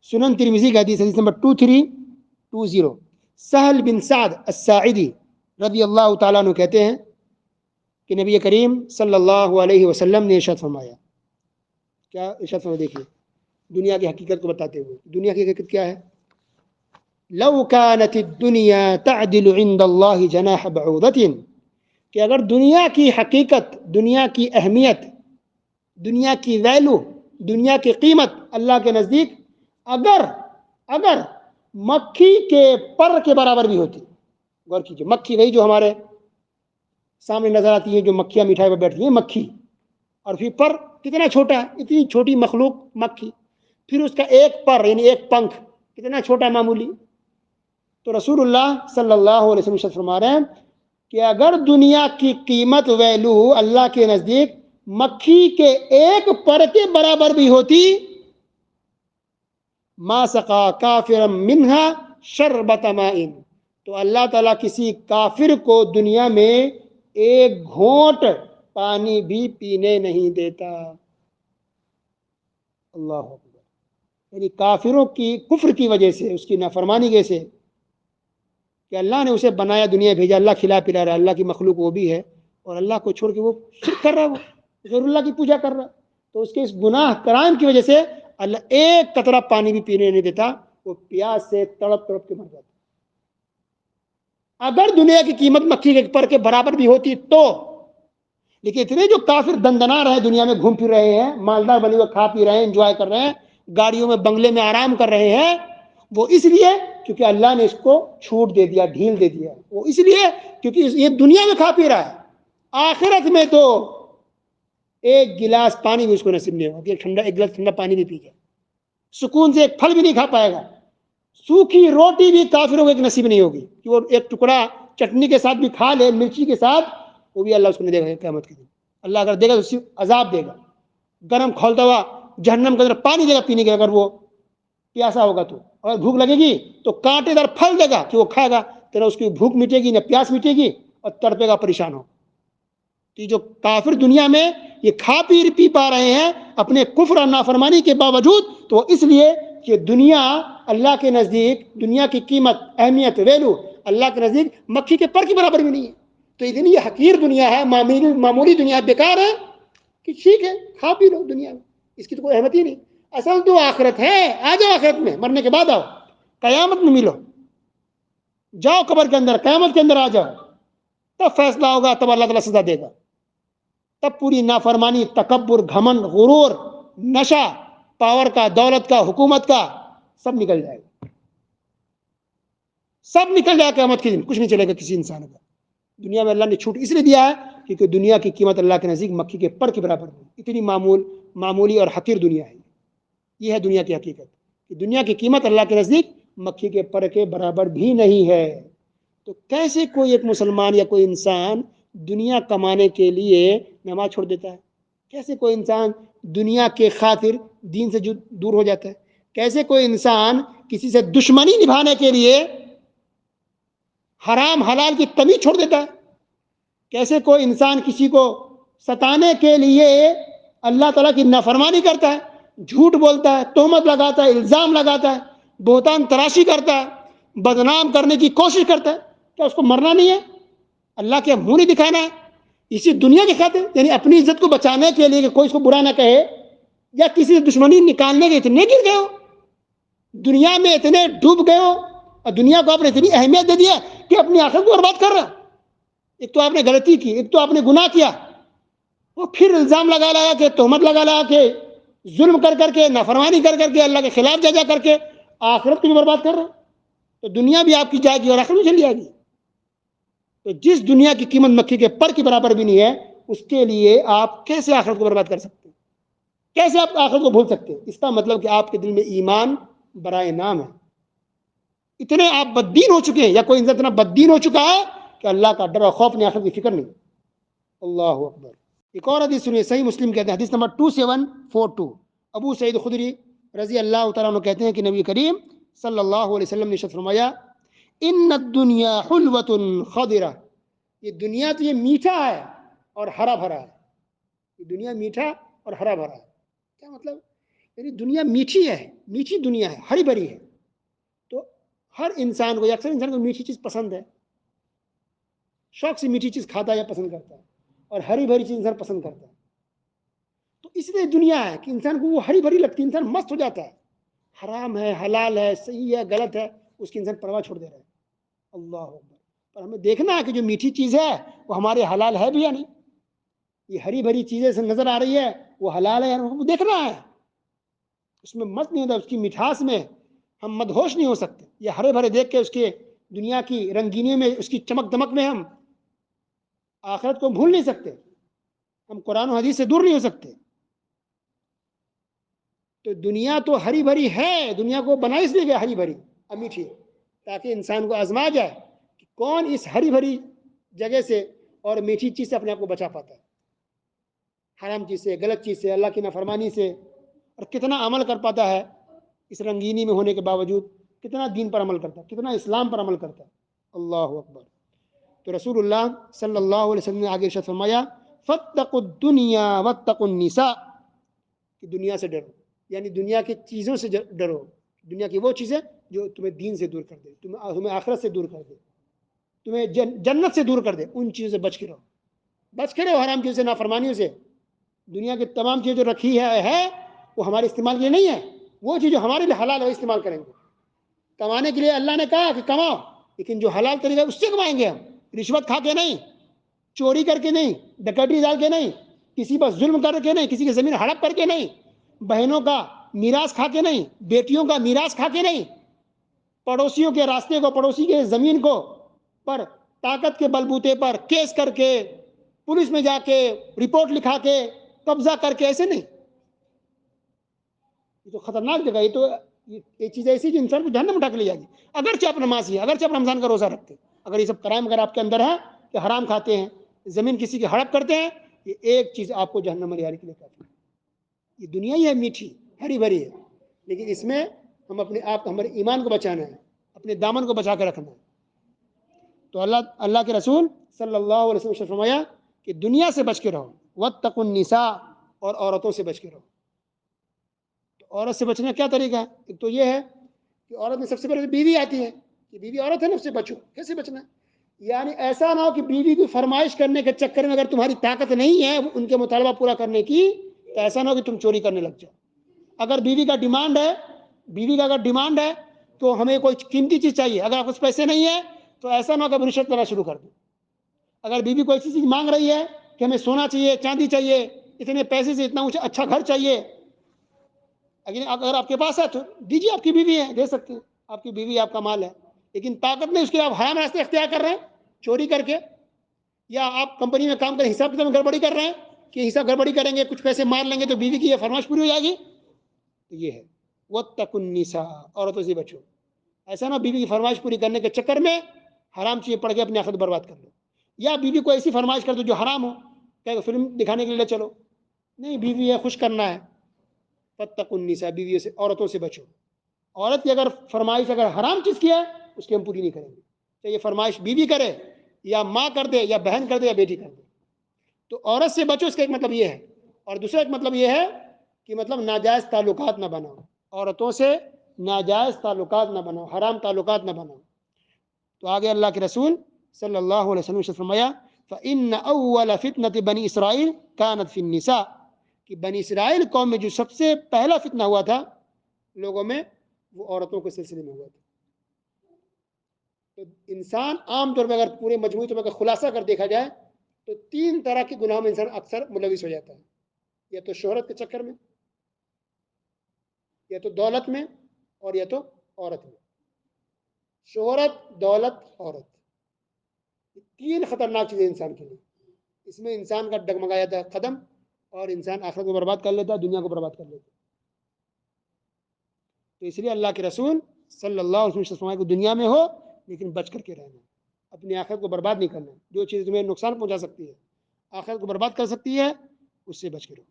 سنن ترمذی کا حدیث نمبر 2320. سہل بن سعد الساعدی رضی اللہ تعالیٰ عنہ کہتے ہیں کہ نبی کریم صلی اللہ علیہ وسلم نے ارشاد فرمایا. کیا ارشاد فرمایا؟ دیکھیے دنیا کی حقیقت کو بتاتے ہوئے. دنیا کی حقیقت کیا ہے؟ لو كانت الدنيا تعدل عند اللہ جناح بعوضۃ، کہ اگر دنیا کی حقیقت، دنیا کی اہمیت، دنیا کی ویلو، دنیا کی قیمت اللہ کے نزدیک اگر مکھی کے پر کے برابر بھی ہوتی. غور کیجیے، مکھی وہی جو ہمارے سامنے نظر آتی ہے، جو مکھیاں مٹھائی پر بیٹھتی ہیں، مکھی. اور پھر پر کتنا چھوٹا ہے، اتنی چھوٹی مخلوق مکھی. پھر اس کا ایک پر یعنی ایک پنکھ کتنا چھوٹا ہے، معمولی. تو رسول اللہ صلی اللہ علیہ وسلم فرما رہے ہیں کہ اگر دنیا کی قیمت، ویلو اللہ کے نزدیک مکھی کے ایک پر کے برابر بھی ہوتی، ما سقا کافرا منہا شربۃ ماء، تو اللہ تعالیٰ کسی کافر کو دنیا میں ایک گھونٹ پانی بھی پینے نہیں دیتا. اللہ اکبر. یعنی کافروں کی کفر کی وجہ سے، اس کی نافرمانی کی وجہ سے، کہ اللہ نے اسے بنایا، دنیا بھیجا، اللہ کھلا پلا رہا ہے، اللہ کی مخلوق وہ بھی ہے، اور اللہ کو چھوڑ کے وہ شرک کر رہا ہے، وہ غیر اللہ کی پوجا کر رہا ہے. تو اس کے اس گناہ کرائم کی وجہ سے اللہ ایک قطرہ پانی بھی پینے نہیں دیتا، وہ پیاس سے تڑپ تڑپ کے مر جاتا. اگر دنیا کی قیمت مکھی کے پر کے برابر بھی ہوتی تو. لیکن اتنے جو کافر دندنا رہے، دنیا میں گھوم پھر رہے ہیں، مالدار بنے ہوئے کھا پی رہے ہیں، انجوائے کر رہے ہیں، گاڑیوں میں بنگلے میں آرام کر رہے ہیں، وہ اس لیے کیونکہ اللہ نے اس کو چھوٹ دے دیا، ڈھیل دے دیا. وہ اس لیے کیونکہ یہ دنیا میں کھا پی رہا ہے، آخرت میں تو ایک گلاس پانی بھی اس کو نصیب نہیں ہوگا. ایک گلاس ٹھنڈا پانی بھی پی گیا، سکون سے ایک پھل بھی نہیں کھا پائے گا. سوکھی روٹی بھی کافروں کو ایک نصیب نہیں ہوگی کہ وہ ایک ٹکڑا چٹنی کے ساتھ بھی کھا لے، مرچی کے ساتھ، وہ بھی اللہ اس کو نہیں دے گا قیامت کے دن. اللہ اگر دے گا تو صرف عذاب دے گا، گرم کھولتا ہوا جہنم کے اندر پانی دے گا پینے کے. اگر وہ پیاسا ہوگا تو، اور بھوک لگے گی تو کانٹے دار پھل دے گا کہ وہ کھائے گا، تیرا اس کی بھوک مٹے گی، نہ پیاس مٹے گی، اور تڑپے گا، پریشان ہو. تو جو کافر دنیا میں یہ کھا پی پا رہے ہیں اپنے کفر اور نافرمانی کے باوجود، تو اس لیے کہ دنیا اللہ کے نزدیک، دنیا کی قیمت، اہمیت، ویلو اللہ کے نزدیک مکھی کے پر کے برابر بھی نہیں ہے. تو اتنی یہ حقیر دنیا ہے، معمولی دنیا، بیکار ہے کہ ٹھیک ہے کھا پی لو دنیا میں، اس کی تو کوئی اہمیت ہی نہیں. اصل تو آخرت ہے. آ جاؤ آخرت میں، مرنے کے بعد آؤ، قیامت میں ملو. جاؤ قبر کے اندر، قیامت کے اندر آ جاؤ، تب فیصلہ ہوگا، تب اللہ تعالیٰ سزا دے گا. تب پوری نافرمانی، تکبر، گھمنڈ، غرور، نشہ، پاور کا، دولت کا، حکومت کا، سب نکل جائے گا. سب نکل جائے گا قیامت کے دن، کچھ نہیں چلے گا کسی انسان کا. دنیا میں اللہ نے چھوٹ اس لیے دیا ہے کیونکہ دنیا کی قیمت اللہ کے نزدیک مکھی کے پر کے برابر ہے. اتنی معمولی اور حقیر دنیا ہے. یہ ہے دنیا کی حقیقت کہ دنیا کی قیمت اللہ کے نزدیک مکھی کے پر کے برابر بھی نہیں ہے. تو کیسے کوئی ایک مسلمان یا کوئی انسان دنیا کمانے کے لیے نماز چھوڑ دیتا ہے؟ کیسے کوئی انسان دنیا کے خاطر دین سے دور ہو جاتا ہے؟ کیسے کوئی انسان کسی سے دشمنی نبھانے کے لیے حرام حلال کی تمیز چھوڑ دیتا ہے؟ کیسے کوئی انسان کسی کو ستانے کے لیے اللہ تعالیٰ کی نافرمانی کرتا ہے، جھوٹ بولتا ہے، تہمت لگاتا ہے، الزام لگاتا ہے، بہتان تراشی کرتا ہے، بدنام کرنے کی کوشش کرتا ہے؟ کیا اس کو مرنا نہیں ہے؟ اللہ کے منہ نہیں دکھانا ہے اسی دنیا کے خاطر؟ یعنی اپنی عزت کو بچانے کے لیے کہ کوئی اس کو برا نہ کہے، یا کسی سے دشمنی نکالنے کے اتنے گر گئے ہو، دنیا میں اتنے ڈوب گئے ہو، اور دنیا کو آپ نے اتنی اہمیت دے دیا کہ اپنی آخرت کو برباد کر رہا. ایک تو آپ نے غلطی کی، ایک تو آپ نے گناہ کیا، اور پھر الزام لگا کے، تہمت لگا کے، ظلم کر کے، نافرمانی کر کے، اللہ کے خلاف جا کر کے آخرت کو بھی برباد کر رہا. تو دنیا بھی آپ کی جائے گی اور آخرت بھی چلی جائے گی. تو جس دنیا کی قیمت مکھی کے پر کے برابر بھی نہیں ہے، اس کے لیے آپ کیسے آخرت کو برباد کر سکتے ہیں؟ کیسے آپ آخرت کو بھول سکتے ہیں؟ اس کا مطلب کہ آپ کے دل میں ایمان برائے نام ہے. اتنے آپ بددین ہو چکے ہیں، یا کوئی انسان اتنا بددین ہو چکا ہے کہ اللہ کا ڈر اور خوف نے آخرت کی فکر نہیں. اللہ اکبر. ایک اور حدیث سنیے، صحیح مسلم کہتے ہیں، حدیث نمبر 2742. ابو سعید خدری رضی اللہ تعالیٰ عنہ کہتے ہیں کہ نبی کریم صلی اللہ علیہ وسلم نے ارشاد فرمایا، ان الدنیا حلوۃ خضرہ، یہ دنیا تو یہ میٹھا ہے اور ہرا بھرا ہے. یہ دنیا میٹھا اور ہرا بھرا ہے. کیا مطلب؟ یعنی دنیا میٹھی ہے، میٹھی دنیا ہے، ہری بھری ہے. تو ہر انسان کو، اکثر انسان کو میٹھی چیز پسند ہے، شوق سے میٹھی چیز کھاتا ہے یا پسند کرتا ہے، اور ہری بھری چیز انسان پسند کرتا ہے. تو اس لیے دنیا ہے کہ انسان کو وہ ہری بھری لگتی ہے، انسان مست ہو جاتا ہے. حرام ہے، حلال ہے، صحیح ہے، غلط ہے، اس کی انسان پرواہ چھوڑ دے رہا ہے. اللہ اکبر. پر ہمیں دیکھنا ہے کہ جو میٹھی چیز ہے وہ ہمارے حلال ہے بھی یا نہیں. یہ ہری بھری چیزیں سے نظر آ رہی ہے، وہ حلال ہے یا نہیں، وہ دیکھنا ہے. اس میں مست نہیں ہوتا، اس کی مٹھاس میں ہم مدہوش نہیں ہو سکتے. یہ ہرے بھرے دیکھ کے اس کے دنیا کی رنگینی میں، اس کی چمک دمک میں ہم آخرت کو بھول نہیں سکتے، ہم قرآن و حدیث سے دور نہیں ہو سکتے. تو دنیا تو ہری بھری ہے، دنیا کو بنا اس لیے گیا ہری بھری اور میٹھی، تاکہ انسان کو آزما جائے کہ کون اس ہری بھری جگہ سے اور میٹھی چیز سے اپنے آپ کو بچا پاتا ہے، حرام چیز سے، غلط چیز سے، اللہ کی نافرمانی سے. اور کتنا عمل کر پاتا ہے اس رنگینی میں ہونے کے باوجود، کتنا دین پر عمل کرتا ہے، کتنا اسلام پر عمل کرتا ہے. اللہ اکبر. تو رسول اللہ صلی اللہ علیہ وسلم نے آگے ارشاد فرمایا فاتقوا الدنیا واتقوا النساء، کہ دنیا سے ڈرو، یعنی دنیا کی چیزوں سے ڈرو. دنیا کی وہ چیزیں جو تمہیں دین سے دور کر دے، تمہیں آخرت سے دور کر دے، تمہیں جنت سے دور کر دے، ان چیزوں سے بچ کے رہو. بچ کے رہو حرام چیزوں سے، نافرمانیوں سے. دنیا کی تمام چیزیں جو رکھی ہے وہ ہمارے استعمال کے لیے نہیں ہے. وہ چیز جو ہمارے لیے حلال ہے وہ استعمال کریں گے. کمانے کے لیے اللہ نے کہا کہ کماؤ، لیکن جو حلال طریقہ ہے اس سے کمائیں گے ہم. رشوت کھا کے نہیں، چوری کر کے نہیں، ڈکیتی ڈال کے نہیں، کسی پر ظلم کر کے نہیں، کسی کی زمین ہڑپ کر کے نہیں، بہنوں کا میراث کھا کے نہیں، بیٹیوں کا میراث کھا کے نہیں، پڑوسیوں کے راستے کو، پڑوسی کے زمین کو پر طاقت کے بلبوتے پر کیس کر کے، پولیس میں جا کے رپورٹ لکھا کے قبضہ کر کے، ایسے نہیں. یہ تو خطرناک جگہ. یہ تو یہ چیز ایسی جو انسان کو جہنم اٹھا کے لے جائے گی. اگرچہ آپ نماز ہے، اگرچہ آپ رمضان کا روزہ رکھتے ہیں، اگر یہ سب کرائم اگر آپ کے اندر ہے کہ حرام کھاتے ہیں، زمین کسی کی ہڑپ کرتے ہیں، یہ ایک چیز آپ کو جہنم میں لے جانے کے لیے کافی ہے. یہ دنیا ہی ہے میٹھی، ہری بھری ہے، لیکن اس میں ہم اپنے آپ، ہمارے ایمان کو بچانا ہے، اپنے دامن کو بچا کے رکھنا ہے. تو اللہ کے رسول صلی اللہ علیہ وسلم نے فرمایا کہ دنیا سے بچ کے رہو، واتقوا النساء، اور عورتوں سے بچ کے رہو. تو عورت سے بچنے کا کیا طریقہ ہے؟ ایک تو یہ ہے کہ عورت میں سب سے پہلے بیوی آتی ہے کہ بیوی عورت ہے نا، اس سے بچو. کیسے بچنا ہے؟ یعنی ایسا نہ ہو کہ بیوی کی فرمائش کرنے کے چکر میں اگر تمہاری طاقت نہیں ہے ان کے مطالبہ پورا کرنے کی، تو ایسا نہ ہو کہ تم چوری کرنے لگ جاؤ. اگر بیوی کا ڈیمانڈ ہے، بیوی کا اگر ڈیمانڈ ہے تو ہمیں کوئی قیمتی چیز چاہیے، اگر آپ کچھ پیسے نہیں ہیں تو ایسا نہ ہو کہ رشوت لینا شروع کر دو. اگر بیوی کوئی ایسی چیز مانگ رہی ہے کہ ہمیں سونا چاہیے، چاندی چاہیے، اتنے پیسے سے اتنا اچھا گھر چاہیے، اگر آپ کے پاس ہے تو دیجیے، آپ کی بیوی ہے، دے سکتے ہیں، آپ کی بیوی آپ کا مال ہے. لیکن طاقت نہیں، اس کے آپ حرام راستے اختیار کر رہے ہیں، چوری کر کے، یا آپ کمپنی میں کام کر حساب کتاب میں گڑبڑی کر رہے ہیں کہ حساب گڑبڑی کریں گے، کچھ پیسے مار لیں گے تو بیوی کی یہ فرمائش پوری ہو جائے گی. تو یہ ہے واتقوا النساء، عورتوں سے بچو. ایسا نہ بیوی کی فرمائش پوری کرنے کے چکر میں حرام چیزیں پڑھ کے اپنی آخرت برباد کر لو، یا بیوی کو ایسی فرمائش کر دو جو حرام ہو، کہ فلم دکھانے کے لیے چلو. نہیں، بیوی ہے، خوش کرنا ہے. واتقوا النساء، بیویوں سے، عورتوں سے بچو. عورت کی اگر فرمائش اگر حرام چیز کی ہے اس کی ہم پوری نہیں کریں گے، چاہے یہ فرمائش بیوی کرے یا ماں کر دے یا بہن کر دے یا بیٹی کر دے. تو عورت سے بچو، اس کا ایک مطلب یہ ہے. اور دوسرا ایک مطلب یہ ہے کہ مطلب ناجائز تعلقات نہ بناؤ، عورتوں سے ناجائز تعلقات نہ بناؤ، حرام تعلقات نہ بناؤ. تو آگے اللہ کے رسول صلی اللہ علیہ وسلم نے فرمایا فَإِنَّ أَوَّلَ فِتْنَةِ بَنِي إِسْرَائِيلَ كَانَتْ فِي النِّسَاءِ، کہ بنی اسرائیل قوم میں جو سب سے پہلا فتنہ ہوا تھا لوگوں میں، وہ عورتوں کے سلسلے میں ہوا تھا. تو انسان عام طور پہ اگر پورے مجموعی طور پر خلاصہ کر دیکھا جائے تو 3 طرح کے گناہوں میں انسان اکثر ملوث ہو جاتا ہے. یا تو شہرت کے چکر میں، یا تو دولت میں، اور یا تو عورت میں. شہرت، دولت، عورت، یہ 3 خطرناک چیزیں انسان کے لیے. اس میں انسان کا ڈگمگا جاتا ہے قدم، اور انسان آخرت کو برباد کر لیتا ہے، دنیا کو برباد کر لیتا ہے. تو اس لیے اللہ کے رسول صلی اللہ علیہ وسلم فرمایا کہ دنیا میں ہو لیکن بچ کر کے رہنا، اپنی آخرت کو برباد نہیں کرنا. جو چیز تمہیں نقصان پہنچا سکتی ہے، آخرت کو برباد کر سکتی ہے، اس سے بچ کے رہو.